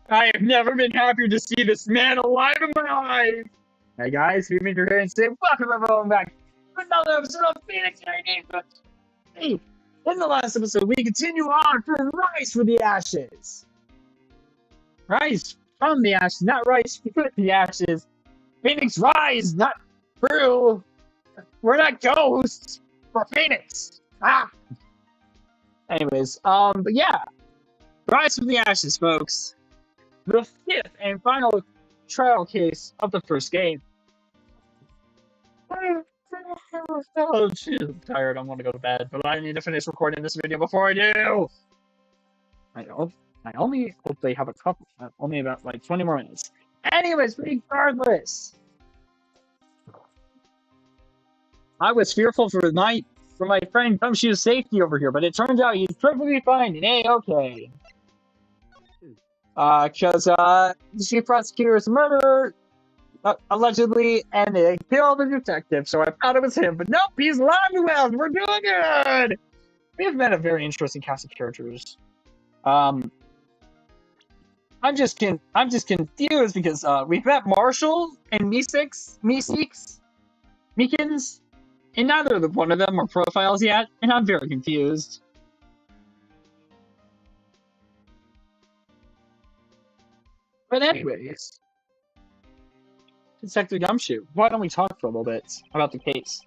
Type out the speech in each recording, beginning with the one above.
I have never been happier to see this man alive in my eyes. Hey guys, we meet here and say welcome everyone back to another episode of Phoenix Entertainment. Hey, in the last episode, we continue on for Rise for the Ashes. Rise from the ashes, not rise with the ashes. Phoenix rise, not true. We're not ghosts. We're Phoenix. Ah. Anyways, but yeah, Rise from the Ashes, folks. The fifth and final trial case of the first game. Oh, shit, I'm tired. I want to go to bed, but I need to finish recording this video before I do. I only hope they have a couple, only about like 20 more minutes. Anyways, regardless, I was fearful for my friend Gumshoe's safety over here, but it turns out he's perfectly fine and A-okay. Because the Chief Prosecutor is a murderer, allegedly, and they killed the detective, so I thought it was him, but nope, he's alive and well, we're doing good! We've met a very interesting cast of characters. I'm just confused because we've met Marshall and Meekins, and neither one of them are profiles yet, and I'm very confused. But anyways, Detective Gumshoe, why don't we talk for a little bit about the case?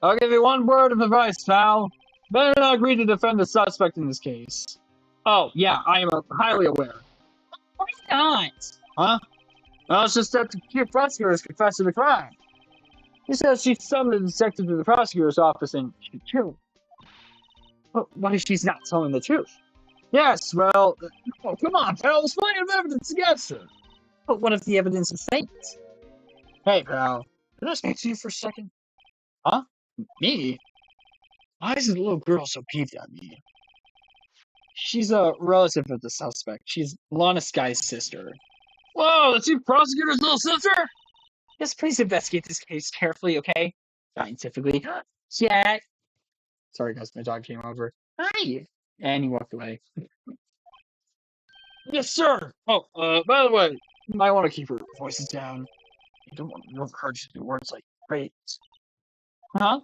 I'll give you one word of advice, pal. Better not agree to defend the suspect in this case. Oh, yeah, I am highly aware. Why not? Huh? Well, it's just that the Chief Prosecutor has confessed to the crime. He says she summoned the detective to the prosecutor's office and she killed him. But what if she's not telling the truth? Yes, well, oh, come on, pal, there's plenty of evidence against her. But what if the evidence is fake? Hey, pal, can I speak to you for a second? Huh? Me? Why is the little girl so peeved at me? She's a relative of the suspect. She's Lana Skye's sister. Whoa, the Chief Prosecutor's little sister? Yes, please investigate this case carefully, okay? Scientifically. Yeah. Sorry, guys, my dog came over. Hi! And he walked away. Yes, sir! Oh, by the way, you might want to keep your voices down. You don't want to encourage you to do words like great. Huh?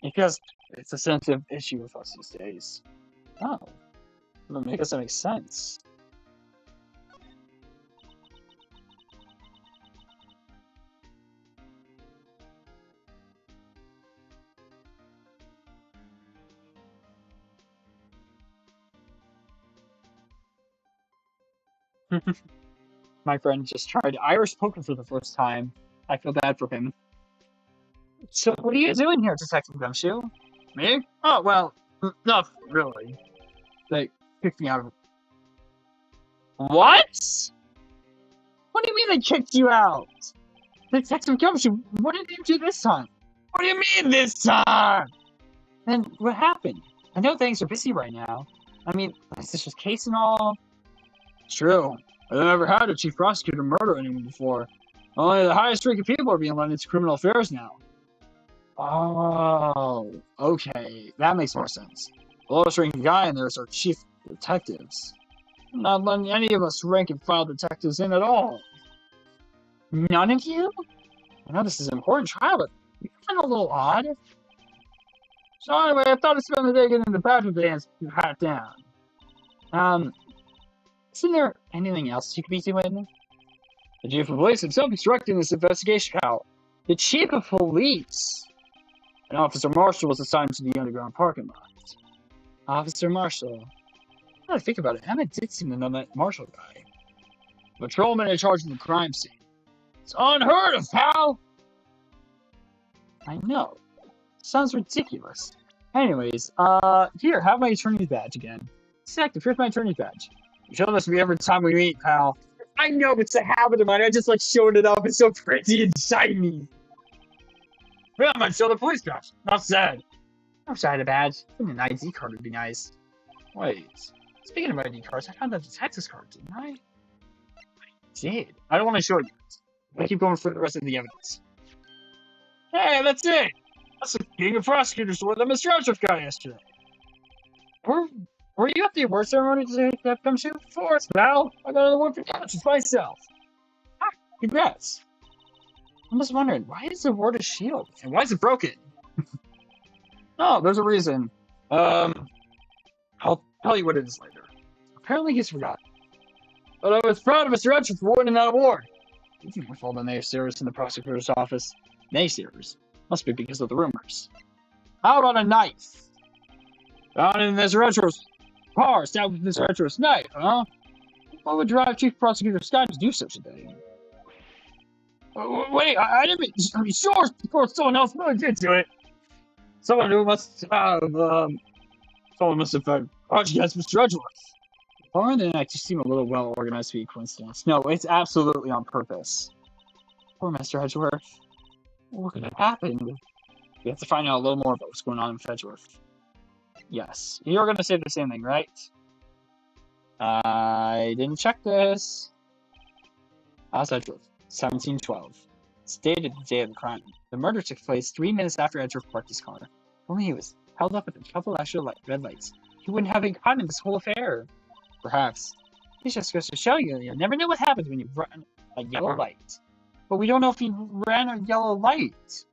Because it's a sensitive issue with us these days. Oh. I guess that makes sense. My friend just tried Irish poker for the first time. I feel bad for him. So what are you doing here, Detective Gumshoe? Me? Oh, well, nothing really. They kicked me out of... What? What do you mean they kicked you out? Detective Gumshoe, what did you do this time? What do you mean this time? And what happened? I know things are busy right now. I mean, is this just case and all? True. I've never had a chief prosecutor murder anyone before. Only the highest ranking people are being let into criminal affairs now. Oh, okay. That makes more sense. The lowest ranking guy in there is our chief detectives. Not letting any of us rank and file detectives in at all. None of you? I know this is an important trial, but you're kind of a little odd. So anyway, I thought I'd spend the day getting the badger dance pat down. Isn't there anything else you could be doing? The chief of police himself is directing this investigation, pal. The chief of police! And Officer Marshall was assigned to the underground parking lot. Officer Marshall. Now that I think about it, Emma did seem to know that Marshall guy. Patrolman in charge of the crime scene. It's unheard of, pal! I know. Sounds ridiculous. Anyways, here, have my attorney's badge again. Detective, here's my attorney's badge. You show this to me every time we meet, pal. I know it's a habit of mine. I just like showing it off. It's so pretty and shiny. Well, I might show the police badge. Not sad. Outside a badge. Even an ID card would be nice. Wait. Speaking of ID cards, I found that detective's card, didn't I? I did. I don't want to show you it. I keep going for the rest of the evidence. Hey, that's it. That's the king of prosecutors with the Mr. Edgeworth guy yesterday. Were you at the award ceremony today, Detective Gumshoe? Of course, pal. I got an award for conscience myself. Ah, congrats. I'm just wondering, why is the award a shield? And why is it broken? Oh, there's a reason. I'll tell you what it is later. Apparently he's forgotten. But I was proud of Mr. Edgeworth for winning that award. Even with all the naysayers in the prosecutor's office. Naysayers? Must be because of the rumors. How about a knife? Found in Mr. Edgeworth's car, stabbed with Mr. Edgeworth's knife, huh? What would drive Chief Prosecutor Skye to do such a thing? Wait, I didn't mean... Sure, of course, someone else really did do it. Someone who must have, someone must have charged against Mr. Edgeworth. Lauren and I just seem a little well organized to be a coincidence. No, it's absolutely on purpose. Poor Mr. Edgeworth. What could have happened? We have to find out a little more about what's going on with Edgeworth. Yes. You're going to say the same thing, right? I didn't check this. Miles Edgeworth, 1712. It's dated the day of the crime. The murder took place 3 minutes after Edgeworth parked his car. Only he was held up with a couple extra red lights. He wouldn't have been caught in this whole affair. Perhaps. This just goes to show you, you'll never know what happens when you run a yellow light. But we don't know if he ran a yellow light.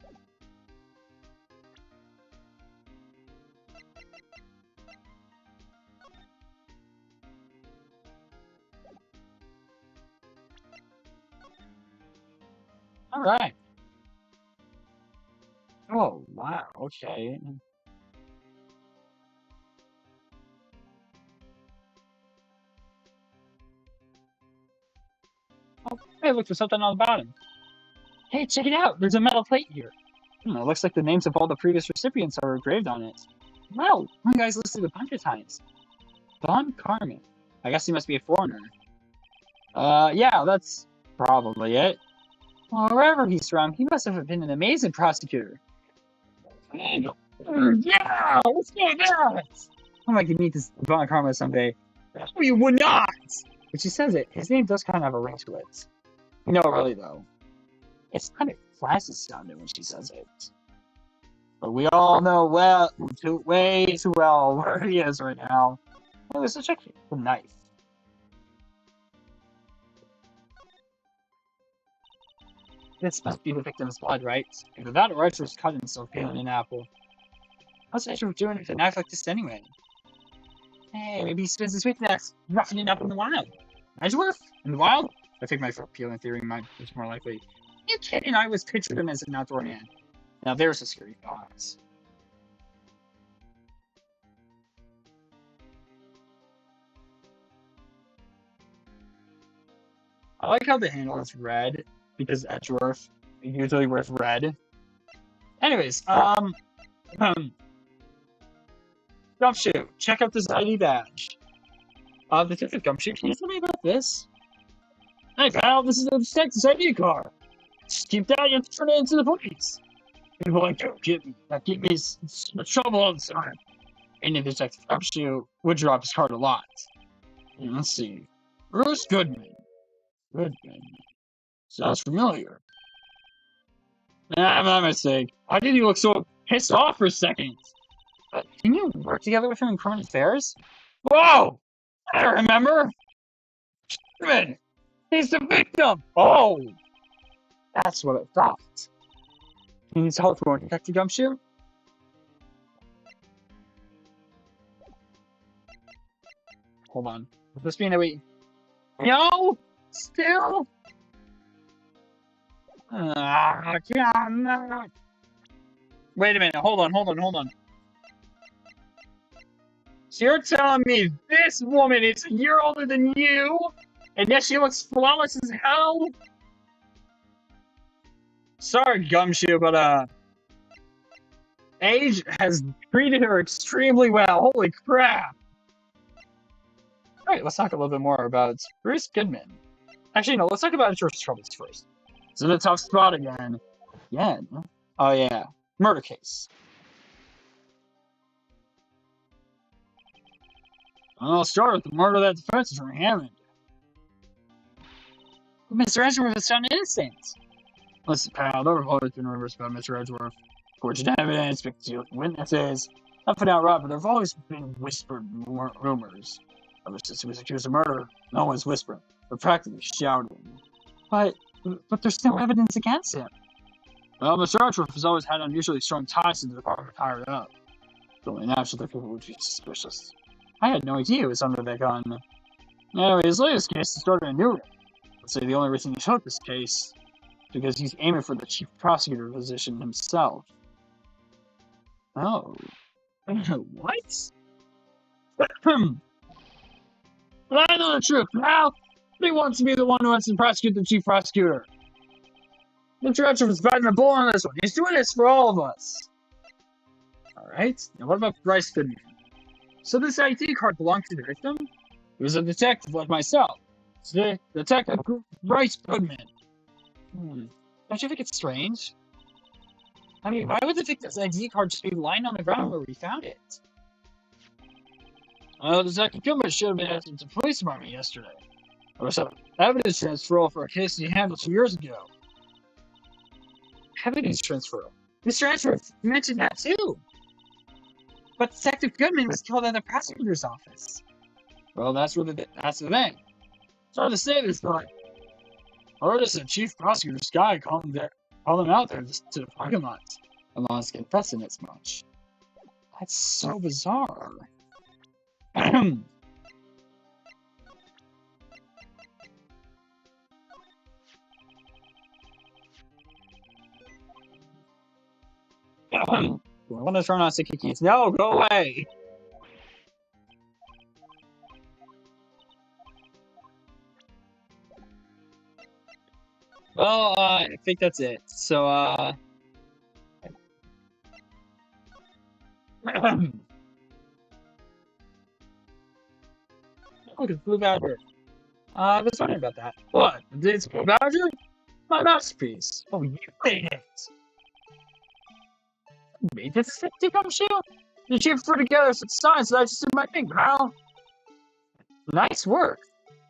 Alright. Oh, wow, okay. Oh, hey, look, there's something on the bottom. Hey, check it out! There's a metal plate here. It looks like the names of all the previous recipients are engraved on it. Wow, one guy's listed a bunch of times. Von Carmen. I guess he must be a foreigner. Yeah, that's probably it. Well, wherever he's from, he must have been an amazing prosecutor. Yeah, let's get that! I'd like to meet this Von Carmen someday. No, you would not! But she says it. His name does kind of have a ring to it. No, really, though. It's kind of classy sounding when she says it. But we all know way too well where he is right now. Oh, there's such a knife. This must be the victim's blood, right? Either that or Edgeworth's cut himself peeling an apple. What's Edgeworth doing with an knife like this anyway? Hey, maybe he spends his weekends roughing it up in the wild. Edgeworth? In the wild? I think my peeling theory is more likely. Are you kidding? I always pictured him as an outdoor man. Now there's a scary thought. I like how the handle is red because Edgeworth usually wears red. Anyways, Gumshoe, check out this ID badge. Detective Gumshoe, can you tell me about this? Hey pal, this is the detective's ID card. Just keep that, you have to turn it into the police. People like to get me in trouble all the time. And the Detective Gumshoe would drop his card a lot. Let's see. Bruce Goodman. Goodman. Sounds familiar. Nah, my mistake. Why did you look so pissed off for a second? Can you work together with him in criminal affairs? Whoa! I remember! Goodman! He's the victim! Oh! That's what I thought. He needs help from Detective Gumshoe? Hold on. Does this mean that we... No! Still? God. Wait a minute. Hold on. So you're telling me this woman is a year older than you? And yet she looks flawless as hell? Sorry, Gumshoe, but, age has treated her extremely well. Holy crap. Alright, let's talk a little bit more about Bruce Goodman. Actually, no, let's talk about Edgeworth's troubles first. It's in a tough spot again. Oh, yeah. Murder case. I'll start with the murder that defense attorney Hammond. Mr. Edgeworth is found innocent. Listen, pal, don't report to nervous about Mr. Edgeworth. Forged evidence, witnesses. Nothing outright, but there have always been whispered rumors. Ever since he was accused of murder, no one's whispering. They're practically shouting. But, but there's no evidence against him. Well, Mr. Edgeworth has always had unusually strong ties to the department higher up. It's only natural that people would be suspicious. I had no idea he was under that gun. Anyway, his latest case started a new one. I'd say the only reason he took this case is because he's aiming for the Chief Prosecutor position himself. Oh. What? But I know the truth now. He wants to be the one who wants to prosecute the Chief Prosecutor. Mr. Edgeworth is biting the bull on this one. He's doing this for all of us. Alright, now what about Bryce Goodman? So this ID card belonged to the victim? He was a detective like myself. Detective Wright Goodman. Don't you think it's strange? I mean, why would the victim's ID card just be lying on the ground where we found it? Detective Goodman should have been asked to the police department yesterday. There was an evidence transfer for a case he handled 2 years ago. Evidence transfer? Mr. Edgeworth mentioned that too. But Detective Goodman was killed at the prosecutor's office. Well, that's the thing. It's hard to say this, but I heard the Chief Prosecutor Skye called him out there to the parking lot. And Lana Skye confessing as much. That's so bizarre. I want to turn on sticky keys. No, go away! Well, I think that's it. So, look, it's Blue Badger. I was wondering about that. What? It's Blue Badger? My masterpiece. Oh, you made it! You made this sticky gumshoe? The chief put together some signs that I just did my thing, pal. Nice work.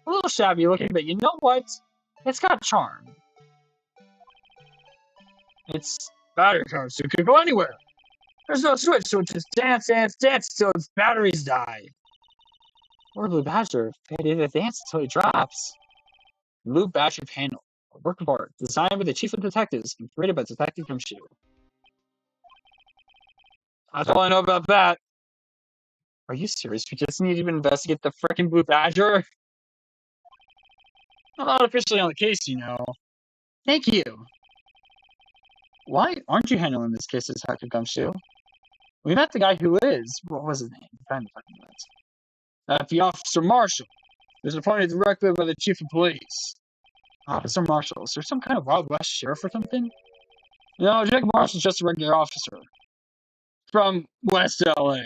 A little shabby looking, but you know what? It's got charm. It's battery powered, so it could go anywhere. There's no switch, so it just dance till its batteries die. Or Blue Badger, it'll dance until he drops. Blue Badger panel, a work of art designed by the Chief of Detectives and created by Detective Gumshoe. That's all I know about that. Are you serious? We just need to investigate the frickin' Blue Badger? I'm not officially on the case, you know. Thank you. Why aren't you handling this case, Detective Gumshoe? We met the guy who is. What was his name? The Officer Marshall. He was appointed directly by the Chief of Police. Officer Marshall. Is there some kind of Wild West sheriff or something? No, Jack Marshall's just a regular officer. From West LA.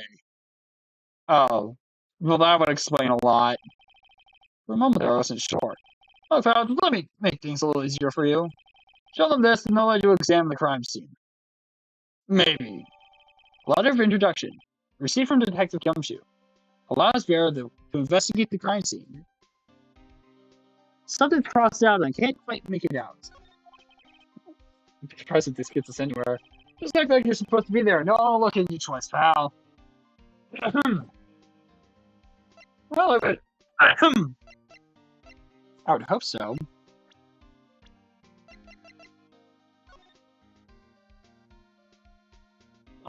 Oh. Well, that would explain a lot. For a moment there, I wasn't sure. Okay, let me make things a little easier for you. Show them this and they'll let you examine the crime scene. Maybe. Letter of introduction. Received from Detective Gumshoe. Allows bearer to investigate the crime scene. Something's crossed out and I can't quite make it out. I'm surprised if this gets us anywhere. Just act like you're supposed to be there. No, look at you twice, pal. Well, I would hope so.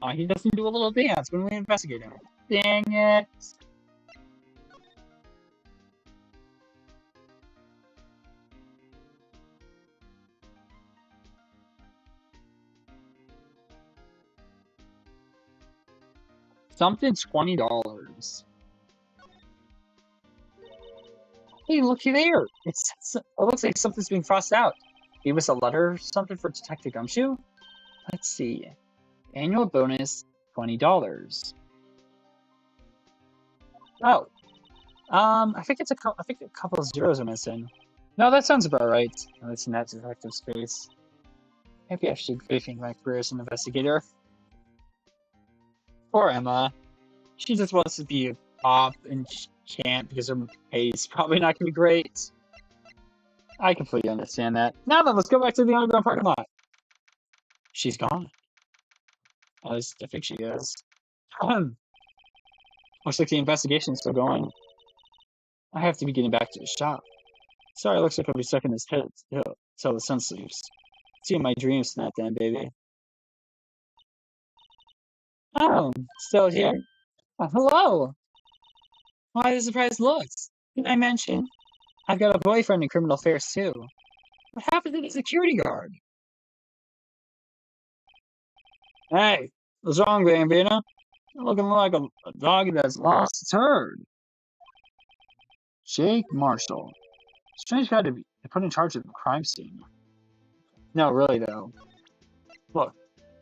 Oh, he doesn't do a little dance when we investigate him. Dang it. Something $20. Hey, looky there. It looks like something's being crossed out. Gave us a letter or something for Detective Gumshoe? Let's see. Annual bonus, $20. Oh. I think a couple of zeros are missing. No, that sounds about right. It's in that detective space. Maybe I should rethink my career as an investigator. Poor Emma. She just wants to be a cop and she can't because her pay is probably not going to be great. I completely understand that. Now then, let's go back to the underground parking lot. She's gone. At least I think she is. Looks like the investigation's still going. I have to be getting back to the shop. Sorry, looks like I'll be stuck in this pit till the sun sleeps. See you in my dreams tonight then, baby. Oh, still here? Hello! Why the surprised looks? Did I mention? I've got a boyfriend in criminal affairs too. What happened to the security guard? Hey, what's wrong, Bambino? You're looking like a dog that's lost its herd. Jake Marshall. Strange guy to be put in charge of the crime scene. No, really though. Look,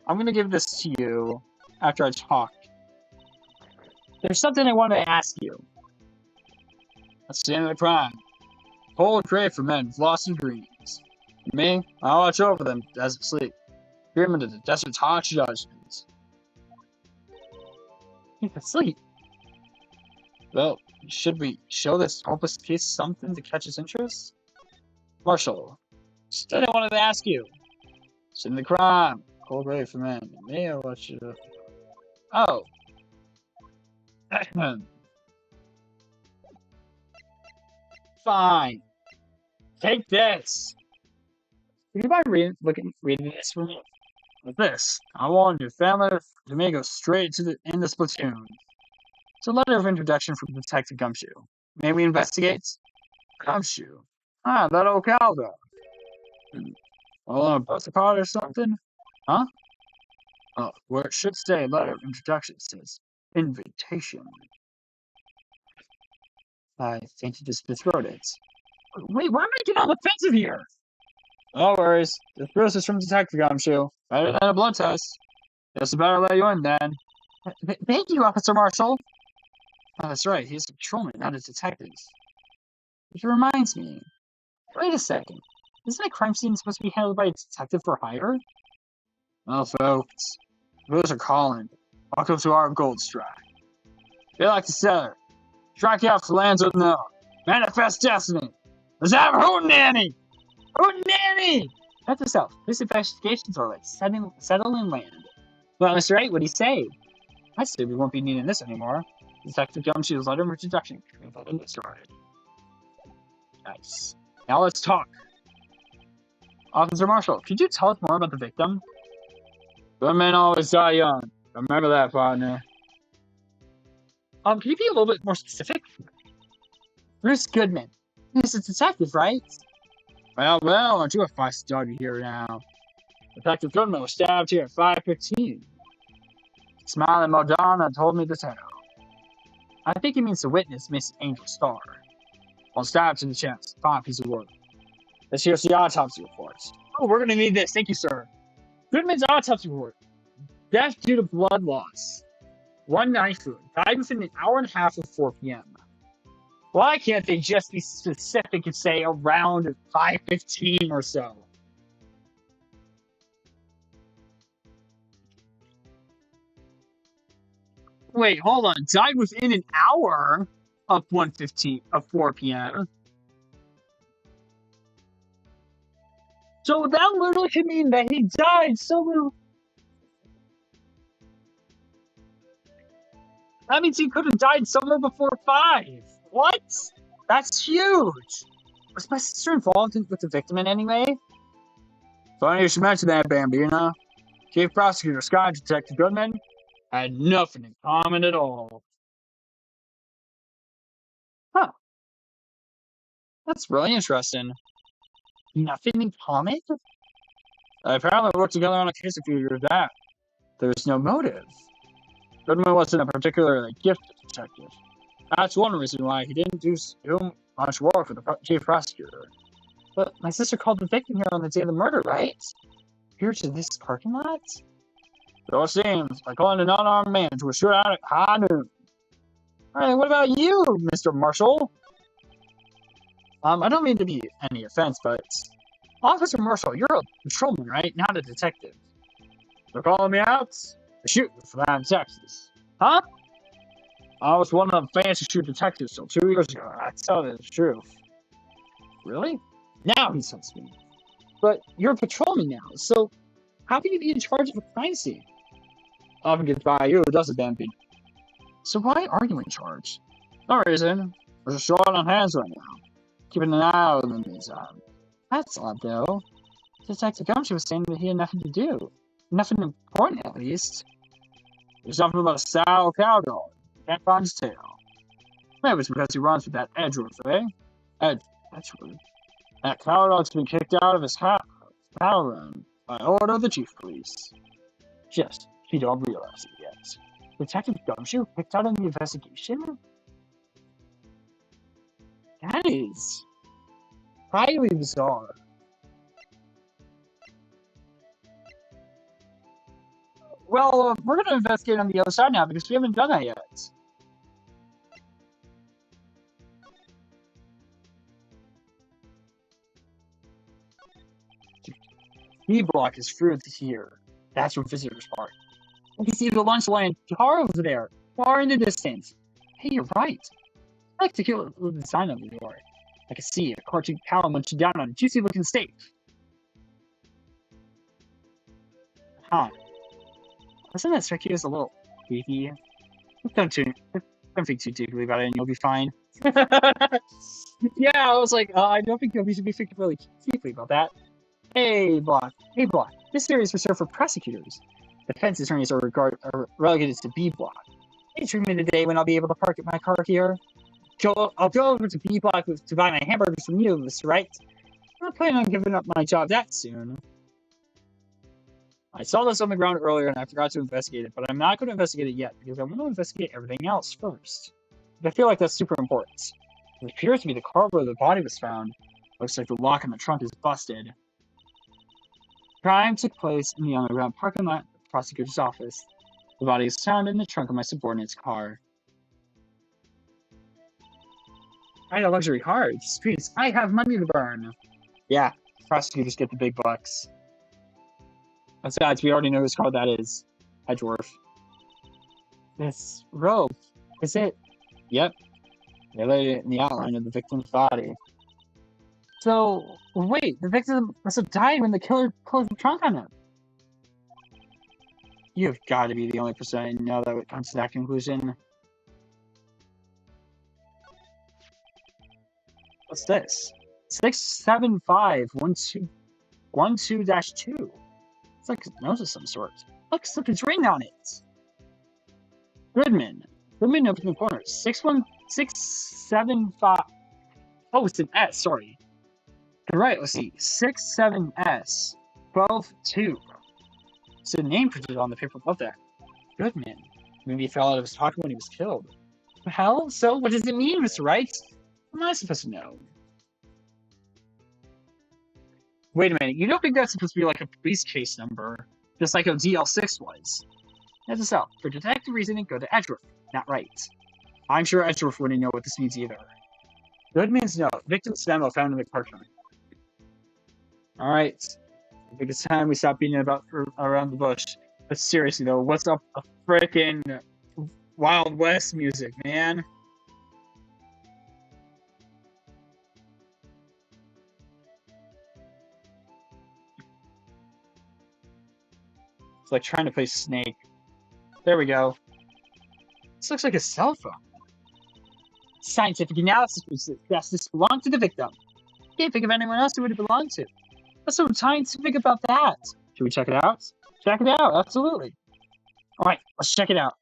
I'm gonna give this to you after I talk. There's something I want to ask you. That's the end of the crime. Whole grave for men with lost dreams. Me, I'll watch over them as they sleep. Hear them into the desert's harsh judgments. He's asleep. Well, should we show this hopeless case something to catch his interest? Marshall, instead I wanted to ask you. It's in the crime. Whole grave for men. Me, I'll watch you. Oh. Fine. Take this. Would you mind reading this for me? With this, I want your family to may go straight to the in this platoon. It's a letter of introduction from Detective Gumshoe. May we investigate? Gumshoe? Ah, that old cowboy. Well, on a birthday card or something? Huh? Oh, where it should say letter of introduction says invitation. I think you just miswrote it. Wait, why am I getting all offensive here? No worries. This bruise is from Detective Gumshoe. Better than a blood test. Just better let you in then. Thank you, Officer Marshall. Oh, that's right. He's a patrolman, not a detective. Which reminds me. Wait a second. Isn't a crime scene supposed to be handled by a detective for hire? Well, folks, those are calling. Welcome to our gold strike. They like to say, strike out for lands unknown. Manifest destiny. Let's have a hootenanny! Hootenanny! That's yourself. These investigations are like settling land. Well, Mr. Wright, what do you say? I say we won't be needing this anymore. Detective Gumshoe's letter of introduction started. Nice. Now let's talk. Officer Marshall, could you tell us more about the victim? Good men always die young. Remember that, partner. Can you be a little bit more specific? Bruce Goodman. He's a detective, right? Well, aren't you a fast starter here now? Detective Goodman was stabbed here at 5:15. Smiling Madonna told me to tell. I think he means the witness, Miss Angel Starr. Well, stabbed to the chest. Fine piece of work. Let's hear the autopsy report. Oh, we're gonna need this. Thank you, sir. Goodman's autopsy report. Death due to blood loss. One knife wound. Died within an hour and a half of 4 p.m. Why can't they just be specific and say around 5:15 or so? Wait, hold on. Died within an hour of 1:15 of 4 p.m. So that literally could mean that he died somewhere. That means he could have died somewhere before 5. What? That's huge. Was my sister involved with the victim in any way? Funny you should mention that, Bambino. Chief Prosecutor Skye, Detective Goodman, had nothing in common at all. Huh. That's really interesting. Nothing in common? They apparently worked together on a case a few years back. There's no motive. Goodman wasn't a particularly gifted detective. That's one reason why he didn't do much work for the chief prosecutor. But my sister called the victim here on the day of the murder, right? Here to this parking lot? So it seems, like calling an unarmed man to a shootout at high noon. Alright, what about you, Mr. Marshall? I don't mean to be any offense, but Officer Marshall, you're a patrolman, right? Not a detective. They're calling me out? I shoot for that in Texas. Huh? I was one of the fancy shoot detectives till 2 years ago. I tell you the truth. Really? Now he tells me. But you're a patrolman now, so how can you be in charge of a crime scene? Often gets by you, does it, Bambi? So why are you in charge? No reason. We're just short on hands right now. Keeping an eye out in the meantime. That's odd, though. Detective Gumshoe was saying that he had nothing to do. Nothing important, at least. There's something about a sow cowdog. Can't find his tail. Maybe it's because he runs with that Edgeworth, eh? Edgeworth. That cowdog's been kicked out of his cow run by order of the Chief Police. Just, you don't realize it yet. Detective Gumshoe kicked out in the investigation? That is highly bizarre. Well, we're going to investigate on the other side now because we haven't done that yet. B block is through here. That's where visitors park. You can see the lunch line car over there, far in the distance. Hey, you're right. I like to kill the sign on the door. I can see a cartoon cow munching down on a juicy looking steak. Huh. Doesn't that strike you as a little creepy? Don't think too deeply about it and you'll be fine. Yeah, I was like, I don't think we should be thinking really deeply about that. Hey, Block. Hey, Block. This area is reserved for prosecutors. Defense attorneys are relegated to B Block. Hey, treat me today when I'll be able to park my car here. I'll go over to B Block to buy my hamburgers from you, Mr. Wright. I'm not planning on giving up my job that soon. I saw this on the ground earlier and I forgot to investigate it, but I'm not going to investigate it yet because I want to investigate everything else first. I feel like that's super important. It appears to be the car where the body was found. Looks like the lock on the trunk is busted. Crime took place in the underground parking lot of the prosecutor's office. The body is found in the trunk of my subordinate's car. I had a luxury car. This means I have money to burn. Yeah, prosecutors get the big bucks. Besides, we already know whose car that is. Edgeworth. This rope, is it? Yep. They laid it in the outline of the victim's body. So, wait, the victim must have died when the killer closed the trunk on him. You've got to be the only person I know that would come to that conclusion. What's this? 67512-2. It's like a note of some sort. Look, something's written on it. Goodman. Goodman opened the corner. 61675. Oh, it's an S, sorry. Right, let's see. 67S-12-2. It's a name printed on the paper above that. Goodman. Maybe he fell out of his pocket when he was killed. Hell, so what does it mean, Mr. Wright? What am I supposed to know? Wait a minute, you don't think that's supposed to be like a police case number? Just like a DL6 was. As a cell, for detective reasoning, go to Edgeworth, not Wright. I'm sure Edgeworth wouldn't know what this means either. Goodman's note, victim's memo found in the car trunk. Alright. I think it's time we stop beating about around the bush. But seriously though, what's up with the frickin' Wild West music, man? It's like trying to play Snake. There we go. This looks like a cell phone. Scientific analysis suggests this belonged to the victim. Can't think of anyone else who would it belong to. What's so scientific about that? Should we check it out? Check it out, absolutely. Alright, let's check it out.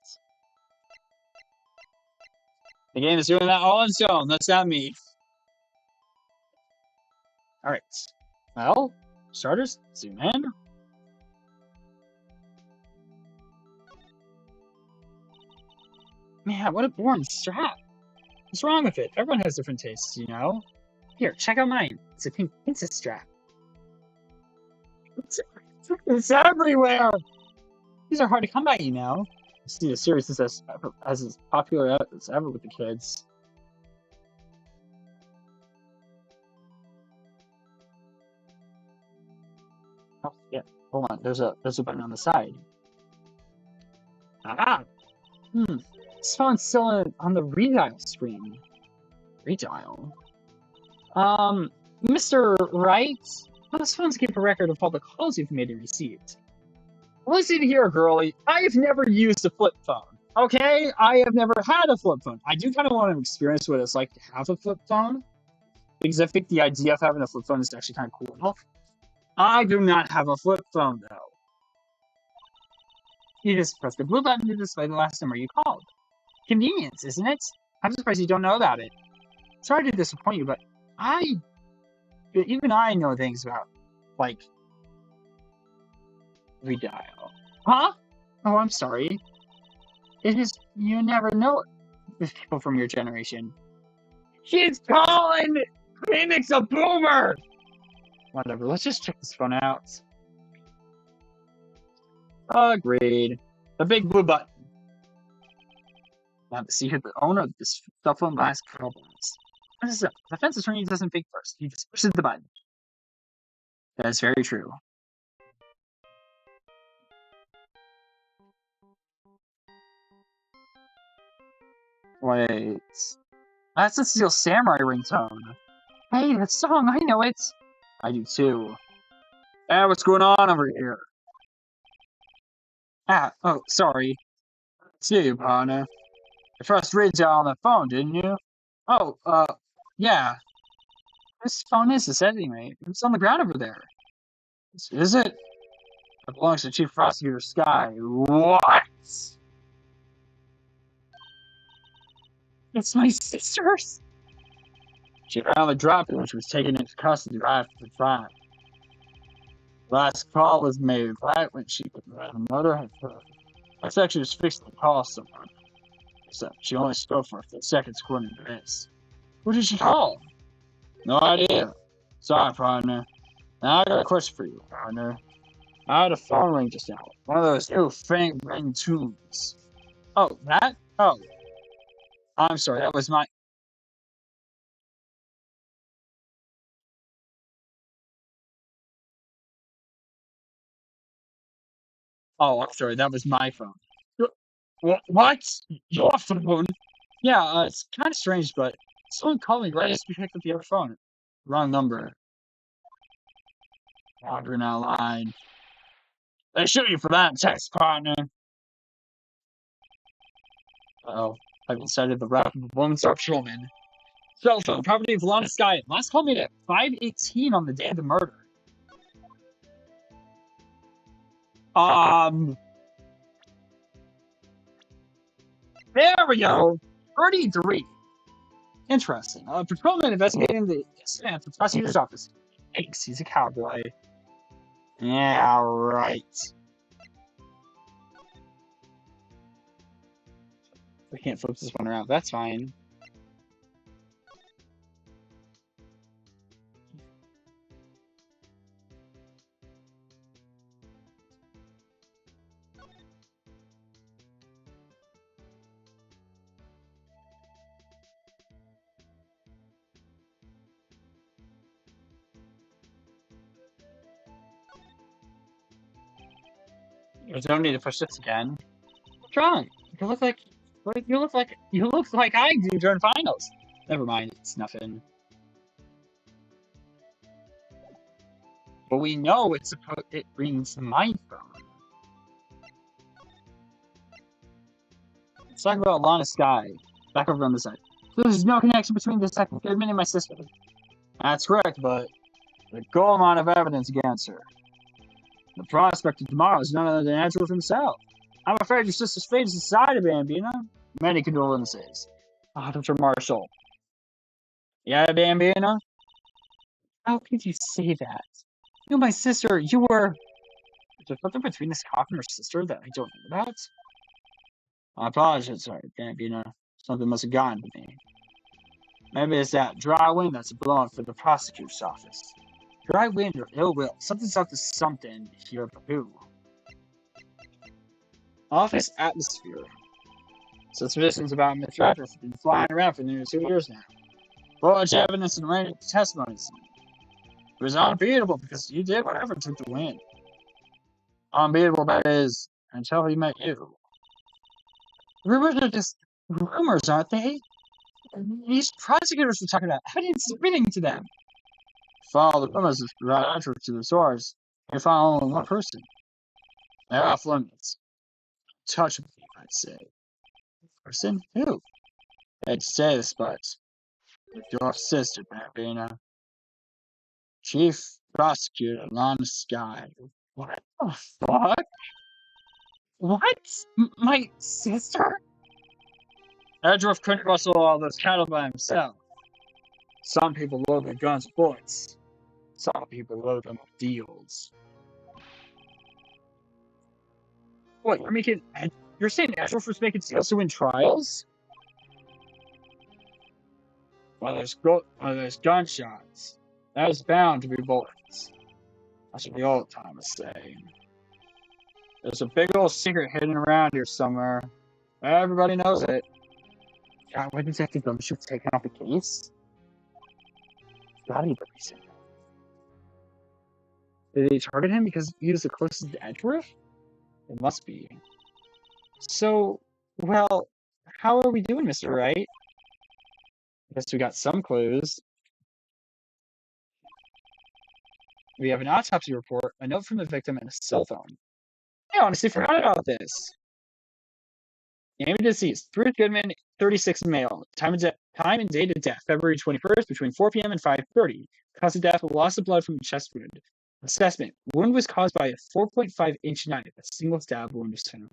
The game is doing that all on its own. That's not me. Alright. Well, starters, zoom in. Man, what a boring strap. What's wrong with it? Everyone has different tastes, you know? Here, check out mine. It's a pink princess strap. It's everywhere! These are hard to come by, you know? See, the series is as popular as ever with the kids. Oh, yeah. Hold on. There's a button on the side. Ah! This phone's still on the redial screen. Redial? Mr. Wright? Those phones keep a record of all the calls you've made and received. Listen here, girlie. I have never used a flip phone. Okay? I have never had a flip phone. I do kind of want to experience what it's like to have a flip phone, because I think the idea of having a flip phone is actually kind of cool. I do not have a flip phone, though. You just press the blue button to display the last number you called. Convenience, isn't it? I'm surprised you don't know about it. Sorry to disappoint you, but even I know things about, like, redial. Huh? Oh, I'm sorry. It is, you never know with people from your generation. She's calling Phoenix a boomer! Whatever, let's just check this phone out. Agreed. The big blue button. Want to see who the owner of this cell phone last problems. What is it? The defense attorney doesn't think first. He just pushes the button. That is very true. Wait. That's the Steel Samurai ringtone. Hey, that song, I know it. I do too. Hey, what's going on over here? Oh, sorry. See you, partner. You first read on the phone, didn't you? Oh, yeah. This phone is this anyway. It's on the ground over there. Is it? It belongs to Chief Prosecutor Skye. What? It's my sister's? She finally dropped it when she was taken into custody right after the crime. Last call was made right when she could murder her. I thought she was fixing to call someone. Except she only spoke for a few seconds according to this. Who did she call? No idea. Sorry, partner. Now I got a question for you, partner. I had a phone ring just now. One of those new fang ring tunes. Oh, that? Oh, I'm sorry. That was my. Oh, I'm sorry. That was my phone. What? Your phone? Yeah, it's kind of strange, but someone called me right as we picked up the other phone. Wrong number. Wandering out line. They shoot you for that text, partner. Uh-oh. I've decided the rap of a woman's patrolman. Cell phone, property of Lana Skye. Last call made at 5:18 on the day of the murder. Um, there we go. 33. Interesting. Patrolman investigating the incident at the prosecutor's office. Thanks, he's a cowboy. Yeah, right. We can't flip this one around. That's fine. There's no need to push this again. What's wrong? You look like I do during finals. Never mind, it's nothing. But we know it rings my phone. Let's talk about Lana Skye. Back over on the side. There's no connection between Detective Goodman and my sister. That's correct, but the goal amount of evidence against her. The prospect of tomorrow is none other than Edgeworth himself. I'm afraid your sister's fate is decided, Bambino. Many condolences. Dr. Marshall. Yeah, Bambino? How could you say that? You, my sister, you were. Is there something between this cop and her sister that I don't know about? I apologize, sorry, Bambino. Something must have gotten to me. Maybe it's that dry wind that's blowing for the prosecutor's office. Dry wind or ill will. Something's up to something here, but who? Office atmosphere. Suspicions about Mr. Edgeworth have been flying around for nearly 2 years now. Much evidence and random testimonies. It was unbeatable because you did whatever it took to win. Unbeatable, that is, until he met you. Rumors are just rumors, aren't they? These prosecutors were talking about evidence submitting to them. Follow the rumors of Edgeworth to the source. You find only one person. They're off limits. Touch me, I'd say. Person? Who? I'd say this, but with your sister, Bambina. Chief Prosecutor Lana Skye. What the fuck? What? My sister? Edgeworth couldn't rustle all those cattle by himself. Some people load their guns with bullets. Some people load them with deals. What, you're saying Edgeworth was making deals to win trials? Well, there's gunshots. There's bound to be bullets. That's what the old timers say. There's a big old secret hidden around here somewhere. Everybody knows it. God, why did Detective Goodman taken off the case? Gotta be the reason. Did they target him because he was the closest to Edgeworth? It must be. So, well, how are we doing, Mr. Wright? I guess we got some clues. We have an autopsy report, a note from the victim, and a cell phone. I honestly forgot about this. Name of deceased, Bruce Goodman, 36 male. Time and date of death, February 21st, between 4 p.m. and 5:30. Cause of death, loss of blood from a chest wound. Assessment, wound was caused by a 4.5-inch knife. A single stab wound was found.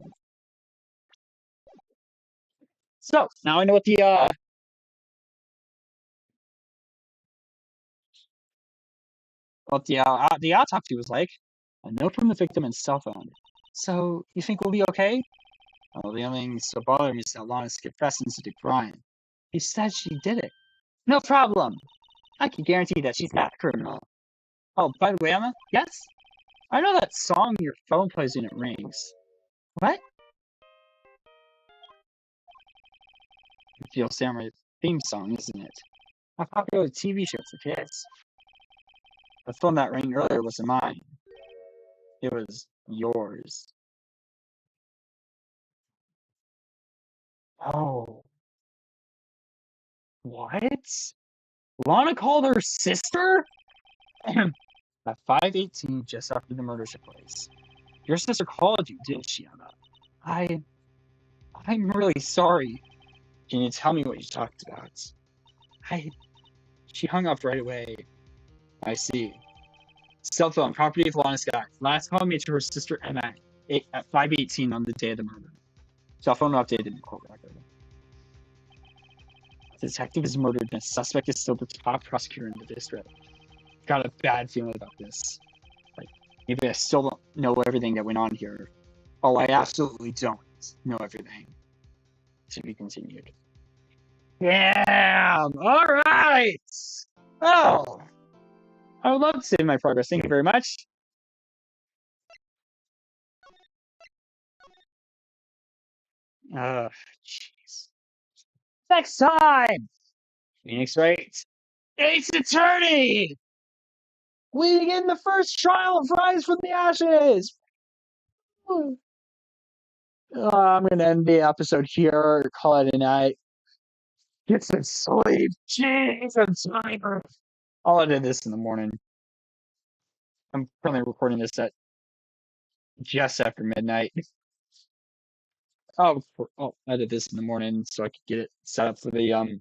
So, now I know what the autopsy was like. A note from the victim and cell phone. So, you think we'll be okay? Well, the only thing so bothering me is that Lana's confessing to the crime. He said she did it. No problem. I can guarantee that she's not a criminal. Oh, by the way, Emma, yes? I know that song your phone plays when it rings. What? It's the Samurai theme song, isn't it? A popular TV show for kids. The phone that rang earlier wasn't mine. It was yours. Oh. What? Lana called her sister? At 5:18, just after the murder took place. Your sister called you, didn't she, Emma? I'm really sorry. Can you tell me what you talked about? I... She hung up right away. I see. Cell phone, property of Lana Skye. Last call made to her sister Emma at 5:18 on the day of the murder. Cell phone updated in the court record. The detective is murdered and the suspect is still the top prosecutor in the district. Got a bad feeling about this. Like, maybe I still don't know everything that went on here. Oh, I absolutely don't know everything. To be continued. Damn! Alright! Oh! I would love to save my progress. Thank you very much. Jeez. Next time! Phoenix Wright. Ace Attorney! We begin the first trial of Rise from the Ashes! I'm gonna end the episode here, call it a night. Get some sleep. Jeez, I'm tired. I'll edit this in the morning. I'm currently recording this at just after midnight. I'll edit this in the morning so I can get it set up for the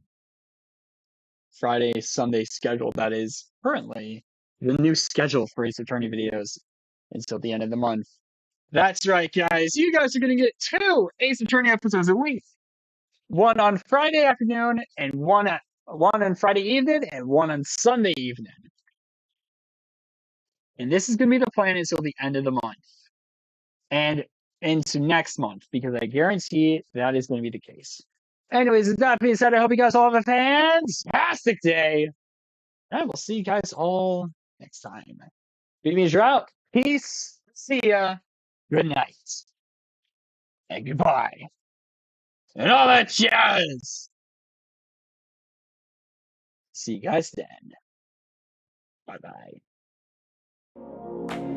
Friday, Sunday schedule that is currently the new schedule for Ace Attorney videos until the end of the month. That's right, guys. You guys are going to get 2 Ace Attorney episodes a week. One on Friday afternoon and one on Friday evening and one on Sunday evening. And this is going to be the plan until the end of the month. And into next month, because I guarantee that is going to be the case. Anyways, with that being said, I hope you guys all have a fantastic day. And we'll see you guys all next time. BBs are out. Peace. See ya. Good night. And goodbye. And all that jazz. See you guys then. Bye bye.